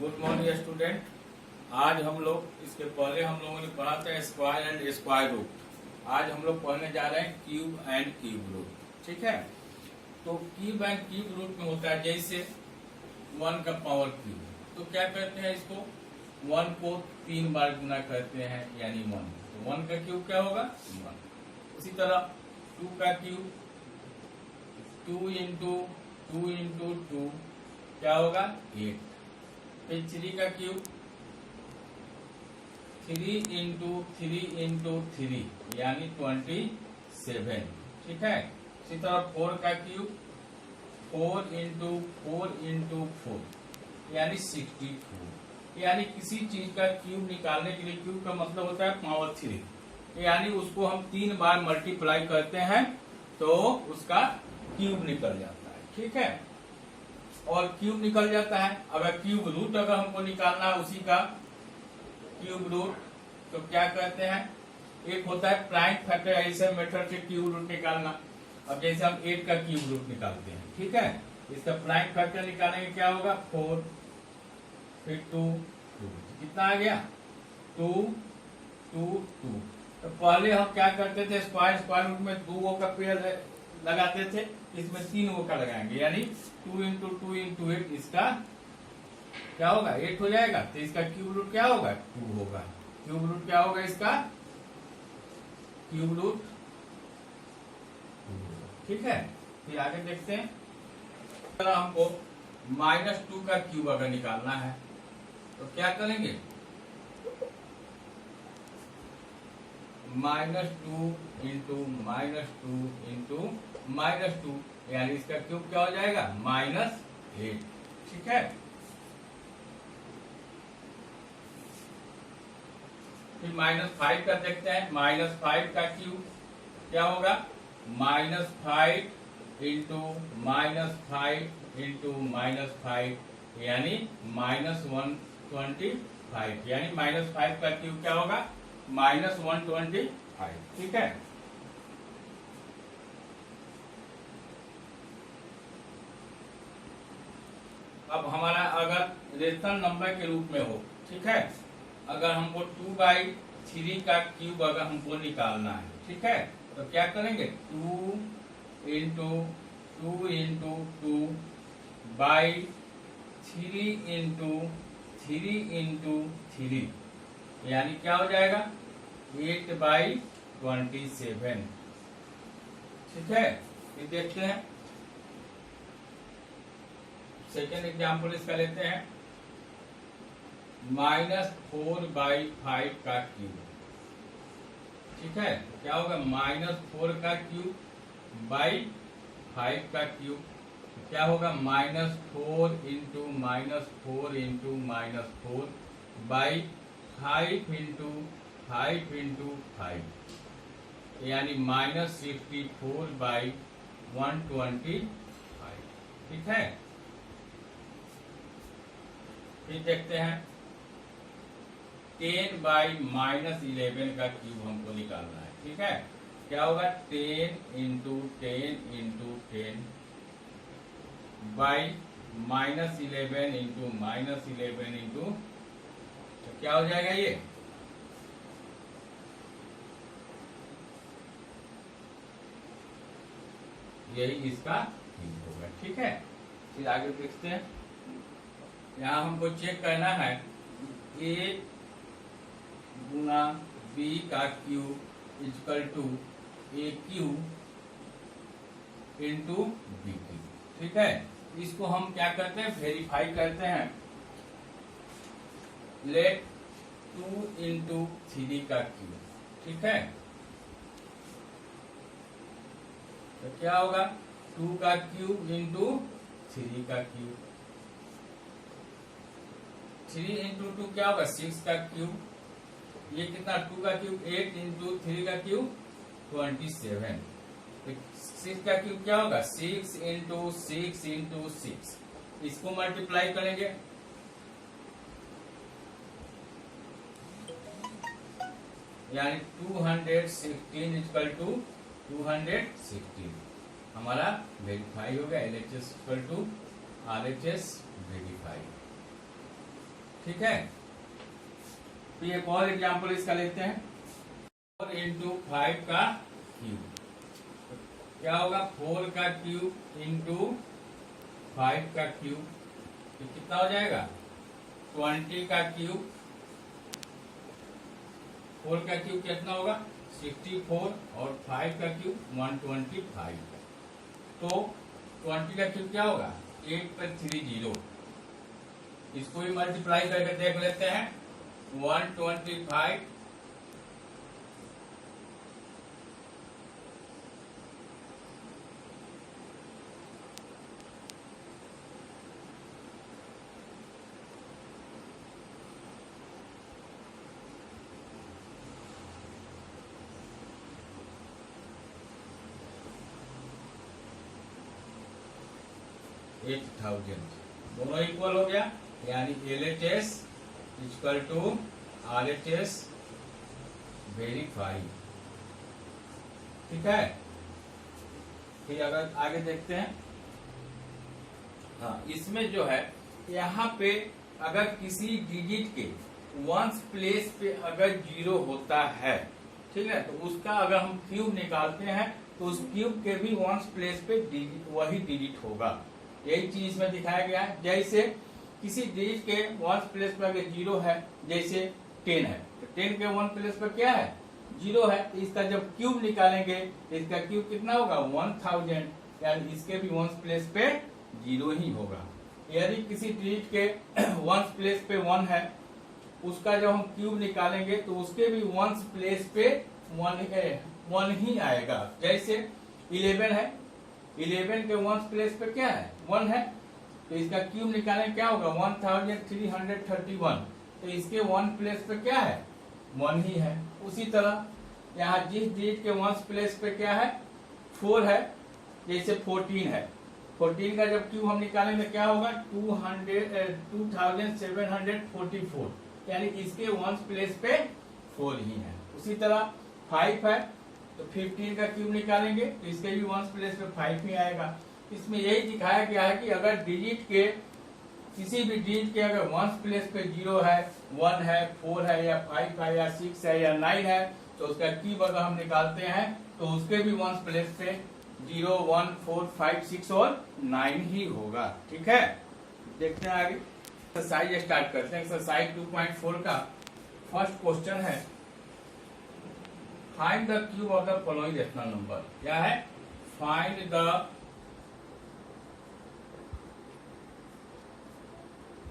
Good morning student. आज हम लोग इसके पहले हम लोगों ने पढ़ा था स्क्वायर एंड स्क्वायर रूट। आज हम लोग पढ़ने जा रहे हैं क्यूब एंड क्यूब रूट। ठीक है, तो क्यूब एंड क्यूब रूट में होता है जैसे 1 का पावर क्यूब, तो क्या करते हैं इसको 1 को 3 बार गुना करते हैं यानी 1, तो 1 का क्यूब क्या होगा 1। उसी तरह 2 का क्यूब 2 इंटू 2 इंटू 2 क्या होगा 8। फिर 3 का क्यूब 3 इंटू 3 इंटू 3 यानी 27। ठीक है, इसी तरह 4 का क्यूब 4 इंटू 4 इंटू 4 यानी 64। यानी किसी चीज का क्यूब निकालने के लिए क्यूब का मतलब होता है पावर 3, यानी उसको हम 3 बार मल्टीप्लाई करते हैं तो उसका क्यूब निकल जाता है। ठीक है, और क्यूब निकल जाता है। अगर क्यूब रूट अगर हमको निकालना है उसी का क्यूब रूट, तो क्या करते हैं, एक होता है प्राइम फैक्टर, ऐसे मेथड से क्यूब रूट निकालना। अब जैसे हम 8 का क्यूब रूट निकालते हैं, ठीक है, इसका प्राइम फैक्टर निकालेंगे क्या होगा 4, फिर 2 कितना आ गया 2 2 2। तो पहले हम क्या करते थे स्क्वायर रूट में 2 का पेड़ लगाते थे, इसमें 3 का लगाएंगे यानी 2 इंटू 2 इंटू 8, इसका क्या होगा 8 हो जाएगा। तो इसका क्यूब रूट क्या होगा 2 होगा। क्यूब रूट क्या होगा इसका क्यूब रूट 2। ठीक है, फिर आगे देखते हैं। अगर हमको -2 का क्यूब अगर निकालना है तो क्या करेंगे -2 इंटू -2 इंटू -2 यानी इसका क्यूब क्या हो जाएगा -8। ठीक है, फिर -5 का देखते हैं। -5 का क्यूब क्या होगा -5 इंटू -5 इंटू -5 यानी -125 यानी -5 का क्यूब क्या होगा -125। ठीक है, अब हमारा अगर रेशनल नंबर के रूप में हो, ठीक है, अगर हमको 2/3 का क्यूब अगर हमको निकालना है, ठीक है, तो क्या करेंगे 2 into 2 into 2 by 3 into 3 into 3 यानी क्या हो जाएगा 8/27। ठीक है, ये देखते हैं सेकेंड एग्जाम्पल इसका लेते हैं। -4/5 का क्यूब, ठीक है, क्या होगा -4 का क्यूब बाई 5 का क्यूब क्या होगा -4 into -4 into -4 by 5 into 5 into 5 यानी -64/125। ठीक है, फिर देखते हैं 10/-11 का क्यूब हमको निकालना है। ठीक है, क्या होगा 10 into 10 into 10 by -11 into -11 into, तो क्या हो जाएगा ये यही इसका क्यूब होगा। ठीक है, फिर आगे देखते हैं। यहाँ हमको चेक करना है a गुना b का cube equal to a cube into B cube. ठीक है, इसको हम क्या करते हैं वेरीफाई करते हैं। लेट 2 इंटू 3 का क्यूब, ठीक है, तो क्या होगा 2 का क्यूब इंटू 3 का क्यूब। 3 इंटू 2 क्या होगा 6 का क्यूब। ये कितना 2 का क्यूब 8 इंटू 3 का क्यूब 27। 6 का क्यूब क्या होगा 6 इंटू 6 इंटू 6, इसको मल्टीप्लाई करेंगे यानी 216 इक्वल टू 216 हमारा वेरीफाई हो गया। LHS equal to RHS verify. ठीक है। तो एक और एग्जाम्पल इसका लेते हैं, 4 इंटू 5 का क्यूब। तो क्या होगा, 4 का क्यूब इंटू 5 का क्यूब, तो कितना हो जाएगा, 20 का क्यूब। 4 का क्यूब कितना होगा, 64, और 5 का क्यूब 125। तो 20 का क्यूब क्या होगा, 8 पर 3 0। इसको भी मल्टीप्लाई करके देख लेते हैं, 125 8000, दोनों इक्वल हो गया, यानी LHS equal to RHS verify. ठीक है। फिर अगर आगे देखते हैं, हाँ इसमें जो है यहाँ पे अगर किसी डिजिट के वंस प्लेस पे अगर 0 होता है, ठीक है, तो उसका अगर हम क्यूब निकालते हैं तो उस क्यूब के भी वंस प्लेस पे वही डिजिट होगा। यही चीज में दिखाया गया है। जैसे किसी डिजिट के वंस प्लेस पर अगर 0 है, जैसे 10 है, तो 10 के वन प्लेस पर क्या है, 0 है, तो इसका जब क्यूब निकालेंगे तो इसका क्यूब कितना होगा, 1000, यानी इसके भी वंस प्लेस पे 0 ही होगा। यदि किसी डिजिट के वंस प्लेस पे 1 है, उसका जब हम क्यूब निकालेंगे तो उसके भी वंस प्लेस पे 1 ही आएगा। जैसे 11 है, 11 के वंस प्लेस पे क्या है, 1 है, तो इसका क्यूब निकालेंगे क्या होगा, 1331। तो इसके वन प्लेस पे क्या है, 1 ही है। उसी तरह यहाँ जिस डिजिट के वंस प्लेस पे क्या है, 4 है, जैसे 14 है, 14 का जब क्यूब हम निकालेंगे क्या होगा, 2744, यानी इसके वंस प्लेस पे 4 ही है। उसी तरह 5 है, तो 15 का क्यूब निकालेंगे तो इसके भी वंस प्लेस पे 5 ही आएगा। इसमें यही दिखाया गया है कि अगर डिजिट के किसी भी डिजिट के अगर वंस प्लेस पे 0 है, 1 है, 4 है, या 5 है, या 6 है, या 9 है, तो उसका क्यूब अगर हम निकालते हैं तो उसके भी वंस प्लेस पे 0, 1, 4, 5, 6 और 9 ही होगा। ठीक है, देखते हैं आगे एक्सरसाइज स्टार्ट करते हैं। एक्सरसाइज 2.4 का फर्स्ट क्वेश्चन है, find the cube of the following rational number. क्या है, find the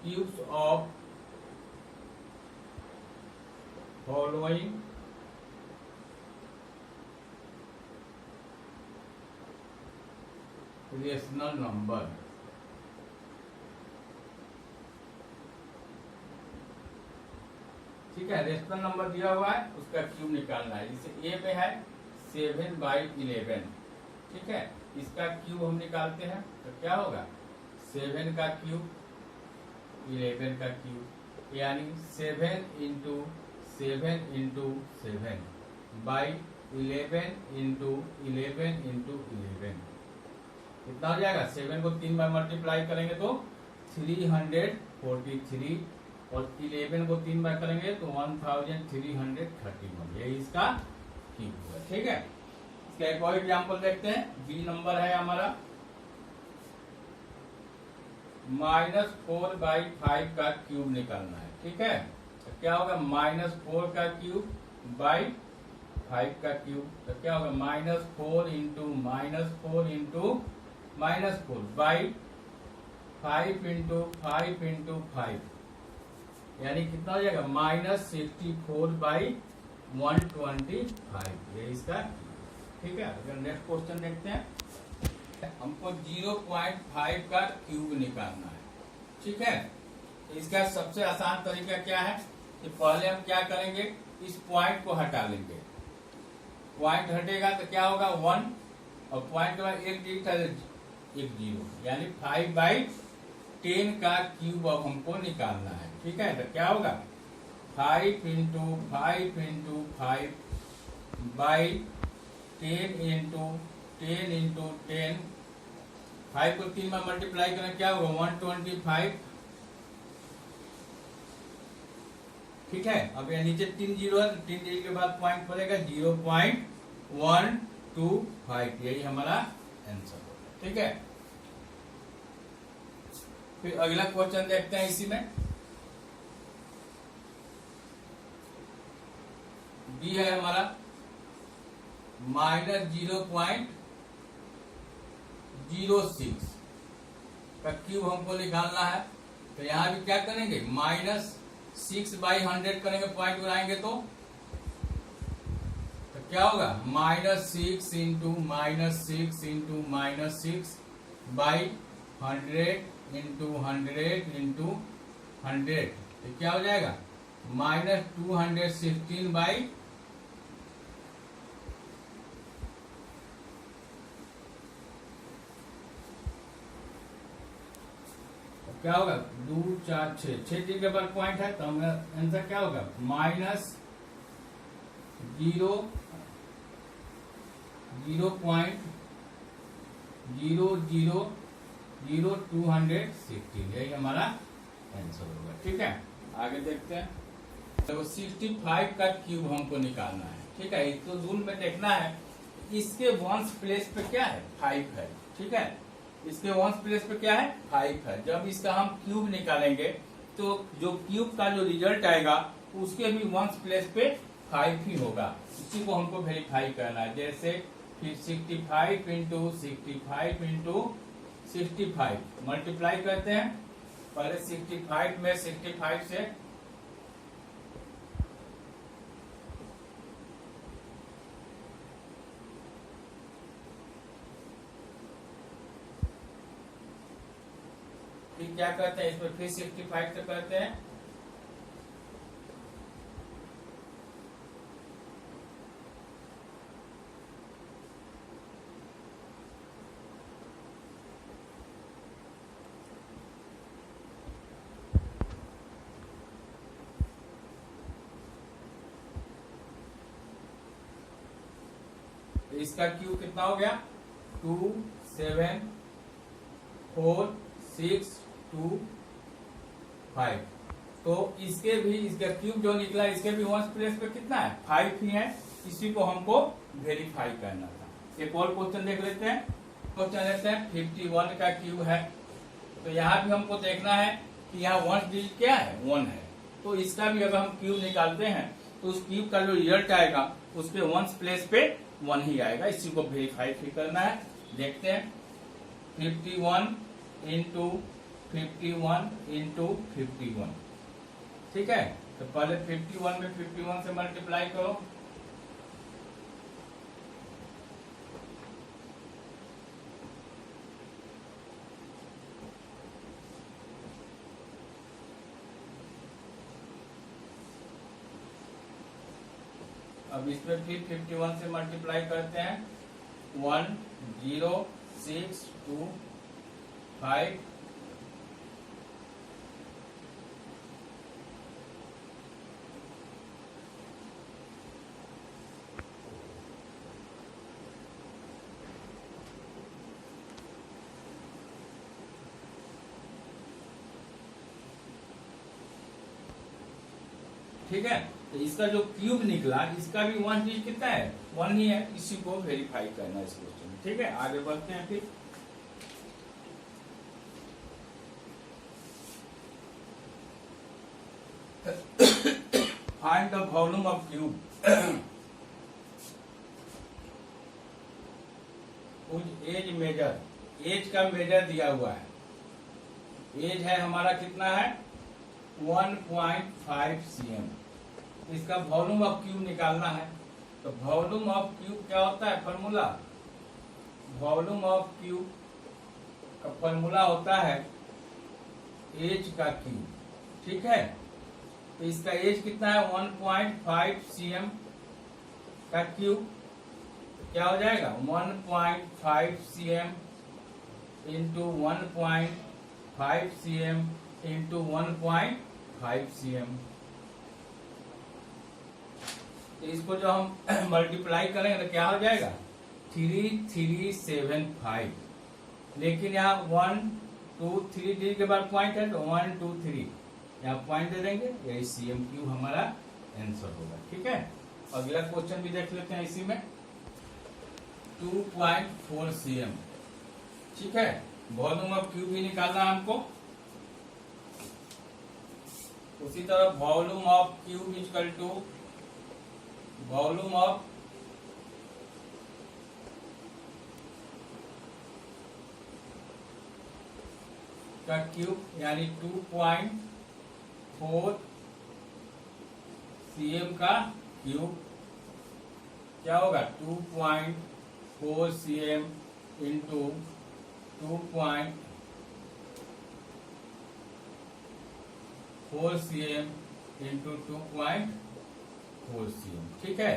cubes of following rational number. ठीक है, रेशनल नंबर दिया हुआ है, उसका क्यूब निकालना है। जैसे ए में है 7/11, ठीक है, इसका क्यूब हम निकालते हैं तो क्या होगा, 7 का क्यूब 11 का क्यूब, यानी 7 into 7 into 7 by 11 into 11 into 11, कितना हो जाएगा, 7 को 3 बार मल्टीप्लाई करेंगे तो 343, और 11 को 3 बार करेंगे तो 1331। ये इसका क्यूब हुआ। ठीक है, इसका एक और एग्जाम्पल देखते हैं। बी नंबर है हमारा, -4/5 का क्यूब निकालना है। ठीक है, तो क्या होगा, -4 का क्यूब बाई 5 का क्यूब, तो क्या होगा, -4 into -4 into -4 by 5 into 5 into 5, यानी कितना हो जाएगा, -64/125। ये इसका। ठीक है, अगर नेक्स्ट क्वेश्चन देखते हैं, हमको 0.5 का क्यूब निकालना है। ठीक है, तो इसका सबसे आसान तरीका क्या है कि पहले हम क्या करेंगे, इस पॉइंट को हटा लेंगे। पॉइंट हटेगा तो क्या होगा, 1, और पॉइंट के बाद एक डिजिट है, एक 0, यानी 5/10 का क्यूब अब हमको निकालना है। ठीक है, तो क्या होगा, 5 into 5 into 5 by 10 into 10 into 10, 5 को 3 बार मल्टीप्लाई करें क्या होगा, 125, ठीक है। अब यहाँ नीचे 3 जीरो है, 3 जीरो के बाद पॉइंट पड़ेगा 0.125, यही हमारा आंसर होगा। ठीक है, फिर अगला क्वेश्चन देखते हैं इसी में। बी है हमारा -0.06 का क्यूब हमको निकालना है। तो यहां भी क्या करेंगे, -6/100 करेंगे, पॉइंट बनाएंगे तो क्या होगा, -6 इंटू -6 इंटू -6/100 इंटू 100 इंटू 100, तो क्या हो जाएगा, -216 क्या होगा, 2 4 6 6 के बाद पॉइंट है, तो हमारा आंसर क्या होगा, -0.0000216, यही हमारा आंसर होगा। ठीक है, आगे देखते हैं। तो 65 का क्यूब हमको निकालना है। ठीक है, तो रूल में देखना है इसके वंस प्लेस पे क्या है, 5 है। ठीक है, इसके वंस प्लेस पे क्या है, 5 है। जब इसका हम क्यूब निकालेंगे तो जो क्यूब का जो रिजल्ट आएगा उसके भी वंस प्लेस पे 5 ही होगा, इसी को हमको वेरीफाई करना है। जैसे फिर 65 इंटू 65 इंटू 65 मल्टीप्लाई करते हैं। पहले 65 में 65 से फिर क्या करते हैं, इसमें फिर 65 से करते हैं। तो इसका क्यूब कितना हो गया, 2 7 4 6 2 5। तो इसके भी, इसका क्यूब जो निकला इसके भी वंस प्लेस पे कितना है, 5 ही है। इसी को हमको वेरीफाई करना था। एक और क्वेश्चन देख लेते हैं। क्वेश्चन लेते हैं 51 का क्यूब है। तो यहाँ भी हमको देखना है कि यहाँ वंस डिजिट क्या है, 1 है। तो इसका भी अगर हम क्यूब निकालते हैं तो उस क्यूब का जो रिजल्ट आएगा उसके वंस प्लेस पे 1 ही आएगा। इसी को वेरीफाई फिर करना है। देखते हैं 51 इंटू 51 इंटू 51। ठीक है, तो पहले 51 में 51 से मल्टीप्लाई करो। अब इसमें फिर 51 से मल्टीप्लाई करते हैं। 1 0 6 2 5 ठीक है, तो इसका जो क्यूब निकला इसका भी 1 डिजिट कितना है, 1 ही है। इसी को वेरीफाई करना है इस क्वेश्चन में। ठीक है, आगे बढ़ते हैं। फिर find the volume of cube. कुछ एज मेजर, एज का मेजर दिया हुआ है। एज है हमारा कितना है, 1.5 cm। इसका वॉल्यूम ऑफ क्यूब निकालना है। तो वॉल्यूम ऑफ क्यूब क्या होता है, फॉर्मूला, वॉल्यूम ऑफ क्यूब का फॉर्मूला होता है एज का क्यूब। ठीक है, तो इसका एज कितना है, 1.5 cm का क्यूब। क्या हो जाएगा, 1.5 cm into 1.5 cm into 1.5 cm। तो इसको जो हम मल्टीप्लाई करेंगे तो क्या हो जाएगा, 3375। लेकिन यहाँ 1 2 3 डिजिट के बाद पॉइंट है, तो 1 2 3 यहाँ पॉइंट दे देंगे, यही सीएम क्यूब हमारा आंसर होगा। ठीक है, अगला क्वेश्चन भी देख लेते हैं इसी में। 2.4 cm, ठीक है, वॉल्यूम ऑफ क्यूब भी निकालना है हमको। उसी तरह volume of cube equal to volume of का क्यूब, यानी 2.4 cm का क्यूब क्या होगा, 2.4 cm into 2.4 cm into 2.4 cm। ठीक है,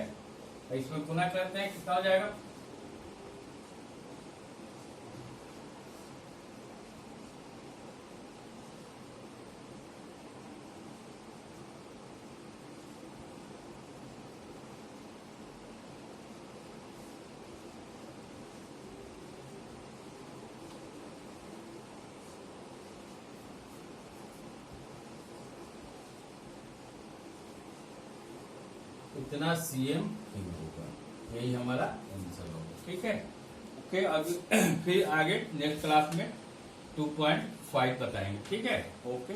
इसमें गुना करते हैं, कितना हो जाएगा, इतना सीएम क्यूब होगा, यही हमारा आंसर होगा। ठीक है, ओके, अभी फिर आगे नेक्स्ट क्लास में 2.5 बताएंगे। ठीक है, ओके।